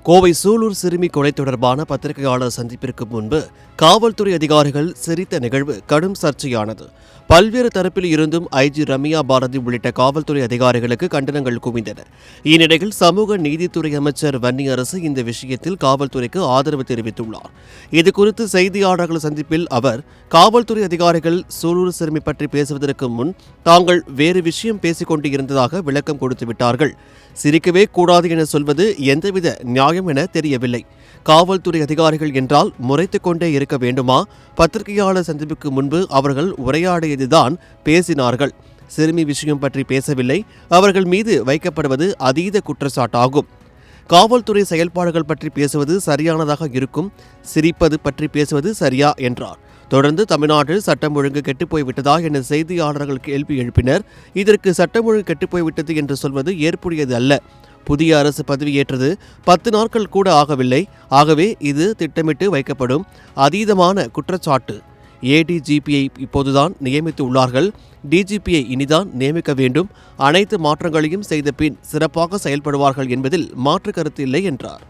கோவை சூலூர் சிறுமி கொலை தொடர்பான பத்திரிகையாளர் சந்திப்பிற்கு முன்பு காவல்துறை அதிகாரிகள் சிரித்த நிகழ்வு கடும் சர்ச்சையானது. பல்வேறு தரப்பில் இருந்தும் ஐஜி ரம்யா பாரதி உள்ளிட்ட காவல்துறை அதிகாரிகளுக்கு கண்டனங்கள் குவிந்தன. இந்நிலையில் சமூக நீதித்துறை அமைச்சர் வன்னியரசு இந்த விஷயத்தில் காவல்துறைக்கு ஆதரவு தெரிவித்துள்ளார். இதுகுறித்து செய்தியாளர்கள் சந்திப்பில் அவர், காவல்துறை அதிகாரிகள் சூலூர் சிறுமி பற்றி பேசுவதற்கு முன் தாங்கள் வேறு விஷயம் பேசிக் கொண்டிருந்ததாக விளக்கம் கொடுத்துவிட்டார்கள். சிரிக்கவே கூடாது என சொல்வது எந்தவித நியாயம் என தெரியவில்லை. காவல்துறை அதிகாரிகள் என்றால் முறைத்துக் கொண்டே இருக்க வேண்டுமா? பத்திரிகையாளர் சந்திப்புக்கு முன்பு அவர்கள் உரையாடியதுதான் பேசினார்கள். சிறுமி விஷயம் பற்றி பேசவில்லை. அவர்கள் மீது வைக்கப்படுவது அதீத குற்றச்சாட்டாகும். காவல்துறை செயல்பாடுகள் பற்றி பேசுவது சரியானதாக இருக்கும். சிரிப்பது பற்றி பேசுவது சரியா என்றார். தொடர்ந்து தமிழ்நாட்டில் சட்டம் ஒழுங்கு கெட்டுப்போய்விட்டதா என செய்தியாளர்கள் கேள்வி எழுப்பினர். இதற்கு சட்டம் ஒழுங்கு கெட்டுப்போய்விட்டது என்று சொல்வது ஏற்புடையது அல்ல. புதிய அரசு பதவியேற்றது 10 நாட்கள் கூட ஆகவில்லை. ஆகவே இது திட்டமிட்டு வைக்கப்படும் அதீதமான குற்றச்சாட்டு. ஏடிஜிபியை இப்போதுதான் நியமித்து உள்ளார்கள். டிஜிபியை இனிதான் நியமிக்க வேண்டும். அனைத்து மாற்றங்களையும் செய்த பின் சிறப்பாக செயல்படுவார்கள் என்பதில் மாற்று கருத்து இல்லை என்றார்.